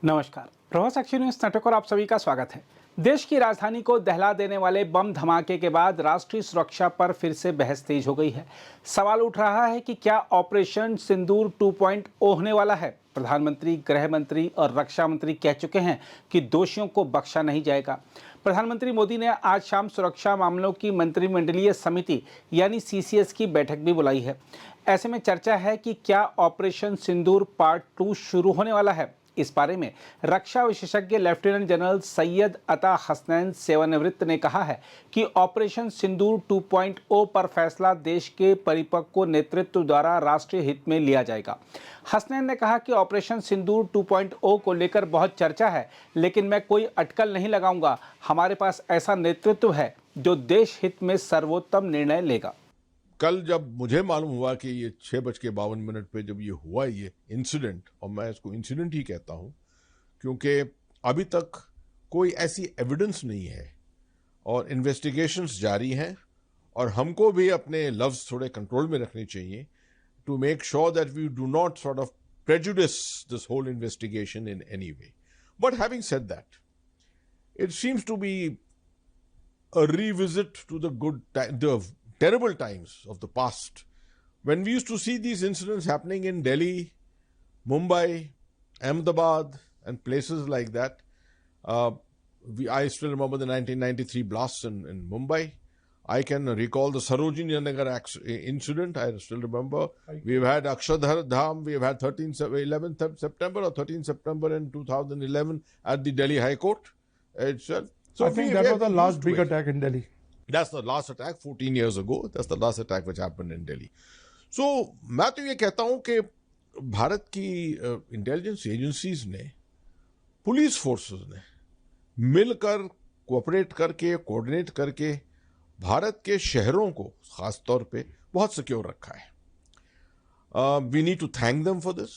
नमस्कार। प्रभात साक्षी news network और आप सभी का स्वागत है। देश की राजधानी को दहला देने वाले बम धमाके के बाद राष्ट्रीय सुरक्षा पर फिर से बहस तेज हो गई है। सवाल उठ रहा है कि क्या ऑपरेशन सिंदूर 2.0 होने वाला है। प्रधानमंत्री, गृह मंत्री और रक्षा मंत्री कह चुके हैं कि दोषियों को बख्शा नहीं जाएगा। प्रधानमंत्री मोदी ने आज शाम सुरक्षा मामलों की मंत्रिमंडलीय समिति यानी CCS की बैठक भी बुलाई है। ऐसे में चर्चा है कि क्या ऑपरेशन सिंदूर पार्ट 2 शुरू होने वाला है। इस बारे में रक्षा विशेषज्ञ लेफ्टिनेंट जनरल सैयद अता हसनैन सेवानिवृत्त ने कहा है कि ऑपरेशन सिंदूर 2.0 पर फैसला देश के परिपक्व नेतृत्व द्वारा राष्ट्रीय हित में लिया जाएगा। हसनैन ने कहा कि ऑपरेशन सिंदूर 2.0 को लेकर बहुत चर्चा है, लेकिन मैं कोई अटकल नहीं लगाऊंगा। हमारे पास ऐसा नेतृत्व है जो देश हित में सर्वोत्तम निर्णय लेगा। कल जब मुझे मालूम हुआ कि ये 6:52 पे जब ये हुआ ये इंसिडेंट, और मैं इसको इंसिडेंट ही कहता हूँ क्योंकि अभी तक कोई ऐसी एविडेंस नहीं है और इन्वेस्टिगेशंस जारी हैं, और हमको भी अपने लफ्ज थोड़े कंट्रोल में रखने चाहिए to make sure that we do not sort of prejudice this whole investigation in any way. But having said that, it seems to be a revisit to the terrible times of the past when we used to see these incidents happening in Delhi, Mumbai, Ahmedabad, and places like that. I still remember the 1993 blasts in Mumbai. I can recall the Sarojini Nagar incident. I still remember. We've had Akshardham. We've had 11th September or 13th September in 2011 at the Delhi High Court itself. So I think that was the last big attack in Delhi. That's the last attack 14 years ago. That's the last attack which happened in Delhi. So मैं तो ये कहता हूं कि भारत की intelligence agencies ने, police forces ने मिलकर कोऑपरेट करके, कोऑर्डिनेट करके भारत के शहरों को खास तौर पे बहुत सिक्योर रखा है. We need to thank them for this.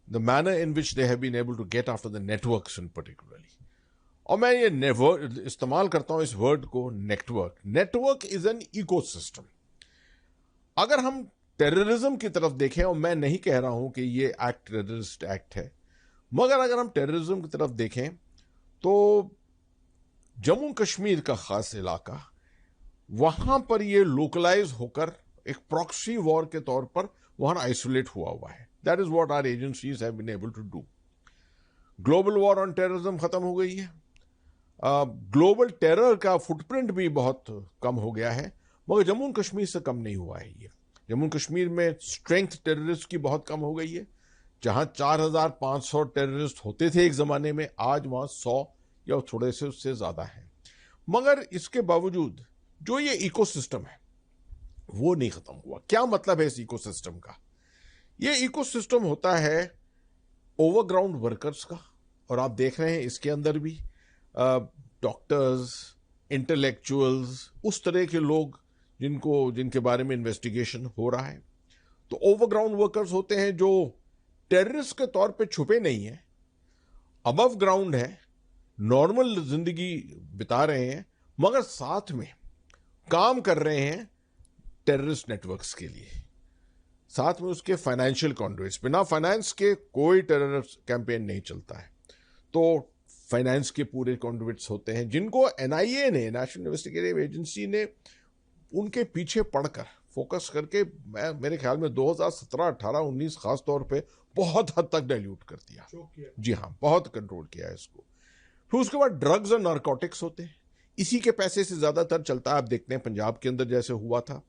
The manner in which they have been able to get after the networks in particularly. और मैं ये इस्तेमाल करता हूं इस वर्ड को, network. Network is an ecosystem. अगर हम टेररिज्म की तरफ देखें, और मैं नहीं कह रहा हूं कि ये एक्ट टेररिस्ट एक्ट है, मगर अगर हम टेररिज्म की तरफ देखें तो जम्मू कश्मीर का खास इलाका, वहां पर ये लोकलाइज होकर एक प्रॉक्सी वॉर के तौर पर वहां आइसोलेट हुआ है. That is what our agencies have been able to do. Global war on terrorism खत्म हो गई है. ग्लोबल टेरर का फुटप्रिंट भी बहुत कम हो गया है, मगर जम्मू कश्मीर से कम नहीं हुआ है. ये जम्मू कश्मीर में स्ट्रेंथ टेररिस्ट की बहुत कम हो गई है. जहां 4,500 टेररिस्ट होते थे एक जमाने में, आज वहां 100 या थोड़े से उससे ज्यादा है. मगर इसके बावजूद जो ये इकोसिस्टम है वो नहीं खत्म हुआ. क्या मतलब है इस इकोसिस्टम का? ये इकोसिस्टम होता है ओवरग्राउंड वर्कर्स का, और आप देख रहे हैं इसके अंदर भी डॉक्टर्स, इंटेलेक्चुअल्स, उस तरह के लोग जिनके बारे में इन्वेस्टिगेशन हो रहा है. तो ओवरग्राउंड वर्कर्स होते हैं जो टेररिस्ट के तौर पे छुपे नहीं हैं, अबव ग्राउंड है, नॉर्मल जिंदगी बिता रहे हैं, मगर साथ में काम कर रहे हैं टेररिस्ट नेटवर्क्स के लिए, साथ में उसके फाइनेंशियल कॉन्ड्यूइट्स. बिना फाइनेंस के कोई टेररिस्ट कैंपेन नहीं चलता है. तो फाइनेंस के पूरे कॉन्ड्यूइट्स होते हैं जिनको NIA ने, नेशनल इन्वेस्टिगेटिव एजेंसी ने, उनके पीछे पड़कर फोकस करके मेरे ख्याल में 2017, 18, 19 खास तौर पे बहुत हद तक डाइल्यूट कर दिया. जी हाँ, बहुत कंट्रोल किया है इसको. फिर उसके बाद ड्रग्स और नारकोटिक्स होते हैं. इसी के पैसे से ज्यादातर चलता है. आप देखते हैं पंजाब के अंदर जैसे हुआ था,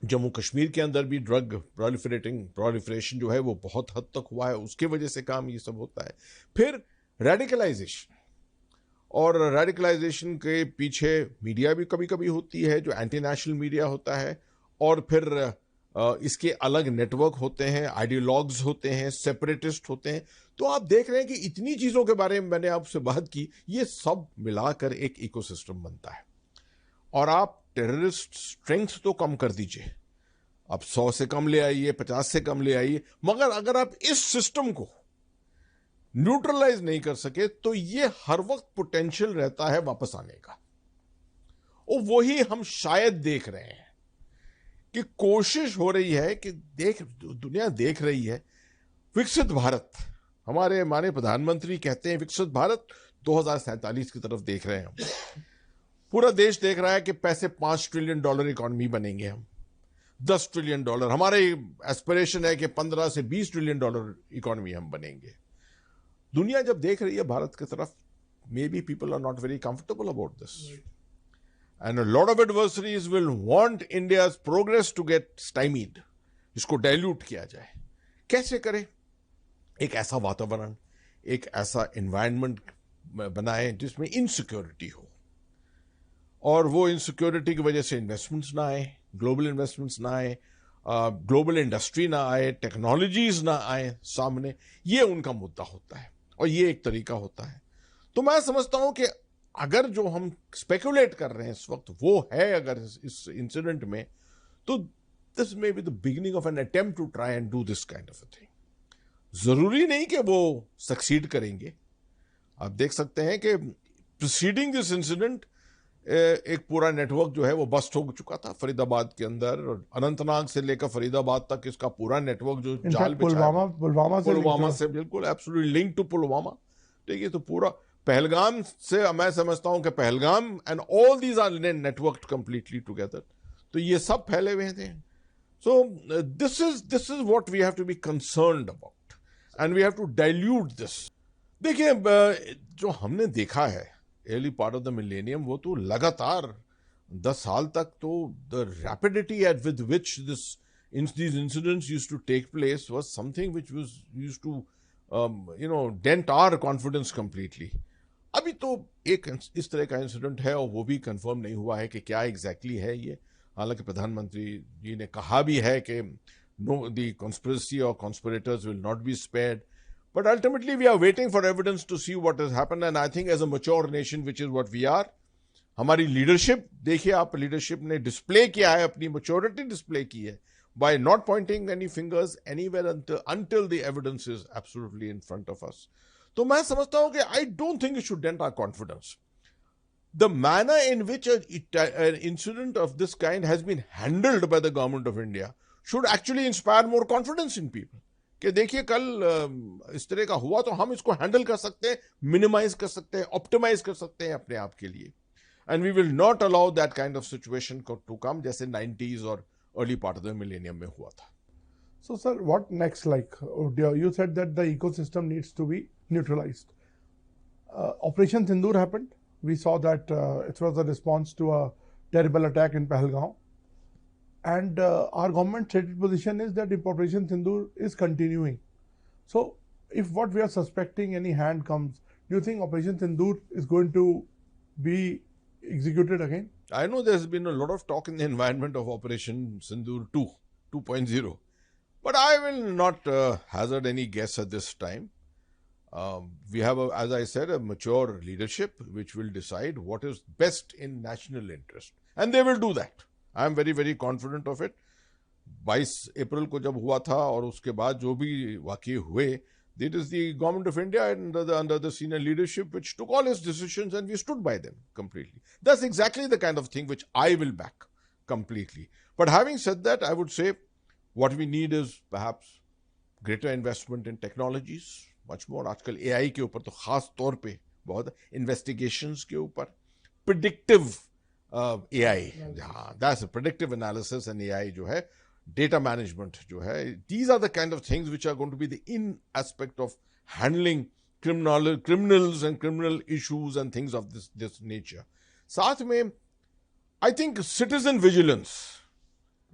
जम्मू कश्मीर के अंदर भी ड्रग प्रोलिफरेशन जो है वो बहुत हद तक हुआ है. उसके वजह से काम ये सब होता है. फिर रेडिकलाइजेशन, और रेडिकलाइजेशन के पीछे मीडिया भी कभी कभी होती है जो एंटी नेशनल मीडिया होता है, और फिर इसके अलग नेटवर्क होते हैं, आइडियोलॉग्स होते हैं, सेपरेटिस्ट होते हैं. तो आप देख रहे हैं कि इतनी चीजों के बारे में मैंने आपसे बात की, ये सब मिलाकर एक इकोसिस्टम बनता है. और आप टेररिस्ट स्ट्रेंथ तो कम कर दीजिए, आप 100 से कम ले आइए, 50 से कम ले आइए, मगर अगर आप इस सिस्टम को न्यूट्रलाइज नहीं कर सके तो ये हर वक्त पोटेंशियल रहता है वापस आने का. और वही हम शायद देख रहे हैं कि कोशिश हो रही है कि दुनिया देख रही है विकसित भारत हमारे माननीय प्रधानमंत्री कहते हैं विकसित भारत 2047 की तरफ देख रहे हैं हम। पूरा देश देख रहा है कि पैसे $5 ट्रिलियन इकोनॉमी बनेंगे हम, $10 ट्रिलियन। हमारे एस्पिरेशन है कि 15 से $20 ट्रिलियन इकोनॉमी हम बनेंगे। दुनिया जब देख रही है भारत की तरफ, maybe people are not very comfortable about this, and a lot of adversaries will want India's progress to get stymied. इसको डाइल्यूट किया जाए, कैसे करें? एक ऐसा वातावरण, एक ऐसा एनवायरनमेंट बनाए जिसमें इनसिक्योरिटी हो, और वो इनसिक्योरिटी की वजह से इन्वेस्टमेंट्स ना आए, ग्लोबल इन्वेस्टमेंट्स ना आए, ग्लोबल इंडस्ट्री ना आए, टेक्नोलॉजीज ना आए सामने। ये उनका मुद्दा होता है और ये एक तरीका होता है। तो मैं समझता हूं कि अगर जो हम स्पेकुलेट कर रहे हैं इस वक्त वो है अगर इस इंसिडेंट में, तो this may be the beginning of an attempt to try and do this kind of a thing. जरूरी नहीं कि वो सक्सीड करेंगे। आप देख सकते हैं कि प्रीसीडिंग दिस इंसिडेंट एक पूरा नेटवर्क जो है वो बस्ट हो चुका था फरीदाबाद के अंदर, और अनंतनाग से लेकर फरीदाबाद तक इसका पूरा नेटवर्क जो जाल पुलवामा से बिल्कुल एब्सोल्युटली लिंक टू पुलवामा। ठीक है, तो पूरा पहलगाम से मैं समझता हूं कि Pahalgam and all these are networked completely together. तो ये सब फैले हुए थे। So this is what we have to be concerned about, and we have to dilute this. देखिए, जो हमने देखा है early part of the millennium, वो तो लगातार 10 साल तक तो the rapidity at with which these incidents used to take place was something which was used to dent our confidence completely. अभी तो एक इस तरह का इंसिडेंट है और वो भी कंफर्म नहीं हुआ है कि क्या एग्जैक्टली है ये। हालांकि प्रधानमंत्री जी ने कहा भी है कि नो, द कॉन्स्पिरेसी और conspirators will not be spared, but ultimately we are waiting for evidence to see what has happened, and I think as a mature nation, which is what we are, हमारी leadership देखिए, आप leadership ने display किया है, अपनी maturity display की है by not pointing any fingers anywhere until the evidence is absolutely in front of us. तो मैं समझता हूं कि I don't think it should dent our confidence. The manner in which an incident of this kind has been handled by the government of India should actually inspire more confidence in people. कि देखिए, कल इस तरह का हुआ तो हम इसको हैंडल कर सकते हैं, मिनिमाइज कर सकते हैं, ऑप्टिमाइज कर सकते हैं अपने आप के लिए, and we will not allow that kind of situation to come जैसे 90s और early part of the millennium में हुआ था। So, sir, what next? Like you said that the ecosystem needs to be neutralized. Operation Sindoor happened. We saw that it was a response to a terrible attack in Pahalgaon. And our government stated position is that Operation Sindoor is continuing. So, if what we are suspecting any hand comes, do you think Operation Sindoor is going to be executed again? I know there's been a lot of talk in the environment of Operation Sindoor 2.0, but I will not hazard any guess at this time. We have, as I said, a mature leadership which will decide what is best in national interest, and they will do that. I am very, very confident of it. 22 अप्रैल को जब हुआ था और उसके बाद जो भी वाक़ये हुए, it is the government of India under the senior leadership which took all its decisions, and we stood by them completely. That's exactly the kind of thing which I will back completely. But having said that, I would say what we need is perhaps greater investment in technologies, much more. आजकल AI के ऊपर तो खास तौर पे बहुत investigations के ऊपर, predictive AI, हाँ, that's a predictive analysis, and AI जो है, data management जो है, these are the kind of things which are going to be the in aspect of handling criminals and criminal issues and things of this nature. साथ में I think citizen vigilance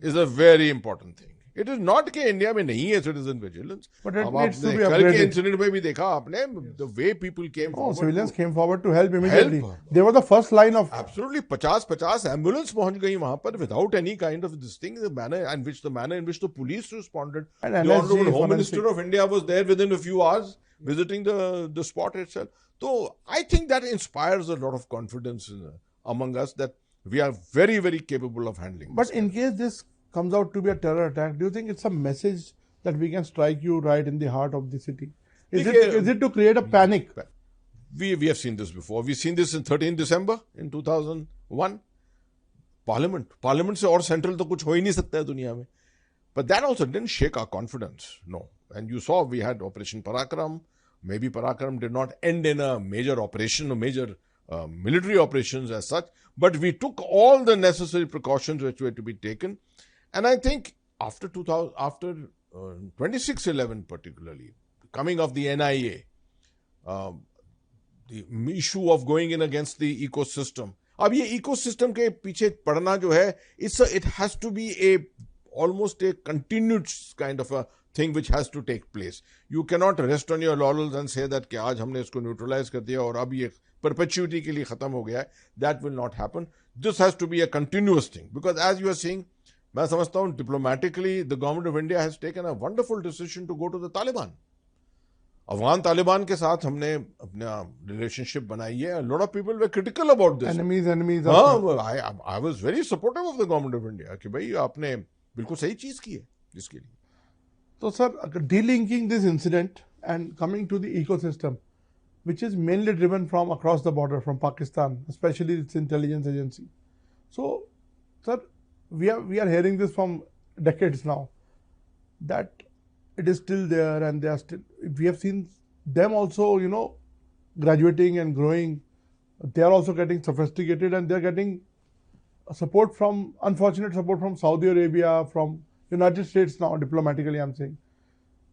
is a very important thing. It is not कि India में नहीं है citizen vigilance. But it अब needs to आपने be कल के upgraded. इंसिडेंट में भी देखा आपने, the way people came Oh, forward. civilians came forward to help immediately. Help. They were the first line of. Absolutely, 50 ambulance पहुंच गई वहां पर without any kind of this thing. The manner in which the police responded. And The NSG Honorable Home forensic. Minister of India was there within a few hours, visiting the spot itself. So I think that inspires a lot of confidence among us that we are very, very capable of handling. But in case this comes out to be a terror attack, do you think it's a message that we can strike you right in the heart of the city? Is it to create a panic? We have seen this before. We've seen this in 13 December in 2001. Parliament से और central तो कुछ हो ही नहीं सकता है दुनिया में. But that also didn't shake our confidence. No. And you saw we had Operation Parakram. maybe Parakram did not end in a major operation or major military operations as such, but we took all the necessary precautions which were to be taken. And I think after 26/11 particularly, coming of the NIA, the issue of going in against the ecosystem. अब ये ecosystem के पीछे पड़ना जो है, it has to be almost a continuous kind of a thing which has to take place. You cannot rest on your laurels and say that कि आज हमने इसको neutralize कर दिया और अब ये perpetuity के लिए खत्म हो गया है. That will not happen. This has to be a continuous thing, because as you are saying, मैं समझता हूँ diplomatically the government of India has taken a wonderful decision to go to the Taliban. Afghan Taliban के साथ हमने अपना relationship बनाई है. A lot of people were critical about this. Enemies. हाँ, I was very supportive of the government of India कि भाई आपने बिल्कुल सही चीज की है इसके लिए. So, sir, delinking this incident and coming to the ecosystem, which is mainly driven from across the border, from Pakistan, especially its intelligence agency. So, sir, we are hearing this from decades now, that it is still there, and they are still. We have seen them also, graduating and growing. They are also getting sophisticated, and they are getting unfortunate support from Saudi Arabia, from United States now, diplomatically I'm saying.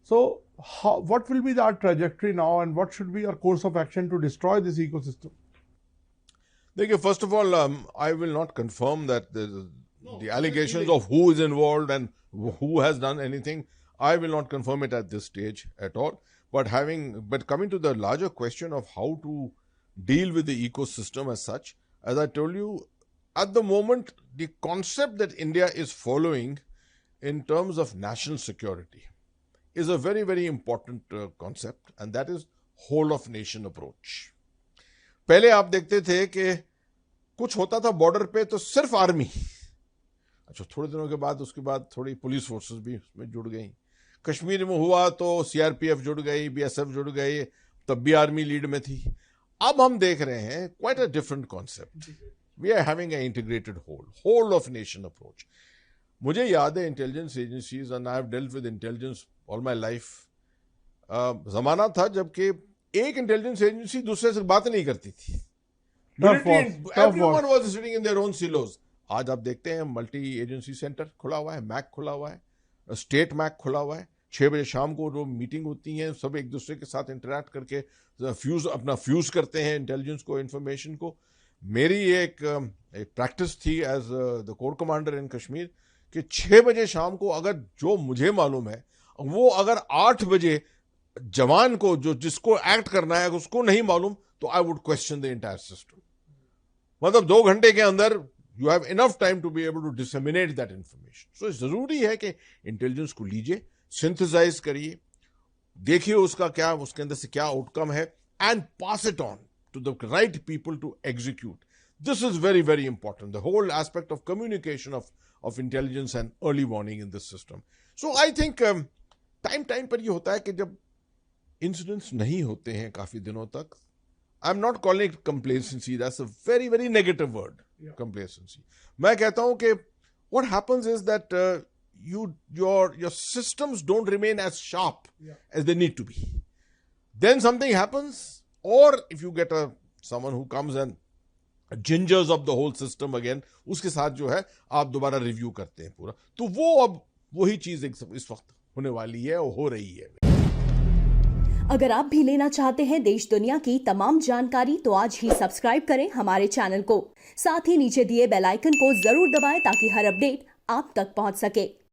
So, what will be our trajectory now, and what should be our course of action to destroy this ecosystem? देखिए, first of all, I will not confirm that the allegations of who is involved and who has done anything, I will not confirm it at this stage at all. But coming to the larger question of how to deal with the ecosystem as such, as I told you, at the moment, the concept that India is following in terms of national security is a very, very important concept, and that is whole of nation approach. पहले आप देखते थे कि कुछ होता था border पे तो सिर्फ आर्मी. अच्छा, थोड़े दिनों के बाद उसके बाद थोड़ी पुलिस फोर्सेस भी उसमें जुड़ गई. कश्मीर में हुआ तो सीआरपीएफ जुड़ गई, बीएसएफ जुड़ गई, तब भी आर्मी लीड में थी. अब हम देख रहे हैं quite a different concept. We are having a integrated whole of nation approach. मुझे याद है intelligence agencies, and I have dealt with intelligence all my life. जमाना था जबकि एक इंटेलिजेंस एजेंसी दूसरे से बात नहीं करती थी. Everyone was sitting in their own silos. आज आप देखते हैं मल्टी एजेंसी सेंटर खुला हुआ है, मैक खुला हुआ है, स्टेट मैक खुला हुआ है. 6 बजे शाम को जो मीटिंग होती है, सब एक दूसरे के साथ इंटरेक्ट करके फ्यूज करते हैं इंटेलिजेंस को, इंफॉर्मेशन को. मेरी एक प्रैक्टिस थी as the corps commander in Kashmir कि 6 बजे शाम को अगर जो मुझे मालूम है, वो अगर 8 बजे जवान को जिसको एक्ट करना है उसको नहीं मालूम, तो I would question the entire system. मतलब 2 घंटे के अंदर you have enough time to be able to disseminate that information. So जरूरी है कि इंटेलिजेंस को लीजिए, सिंथेसाइज करिए, देखिए उसके अंदर से क्या आउटकम है, and pass it on to the right people to execute. This is very, very important. The whole aspect of communication of intelligence and early warning in this system. So I think time पर ये होता है कि जब incidents नहीं होते हैं काफी दिनों तक, I'm not calling it complacency. That's a very, very negative word. Yeah. Complacency. मैं कहता हूं कि what happens is that your systems don't remain as sharp as they need to be. Then something happens, or if you get someone who comes and gingers up the whole system again, उसके साथ जो है आप दोबारा review करते हैं पूरा. तो वो अब वही चीज इस वक्त होने वाली है और हो रही है. अगर आप भी लेना चाहते हैं देश दुनिया की तमाम जानकारी, तो आज ही सब्सक्राइब करें हमारे चैनल को. साथ ही नीचे दिए बेल आइकन को जरूर दबाएं ताकि हर अपडेट आप तक पहुंच सके.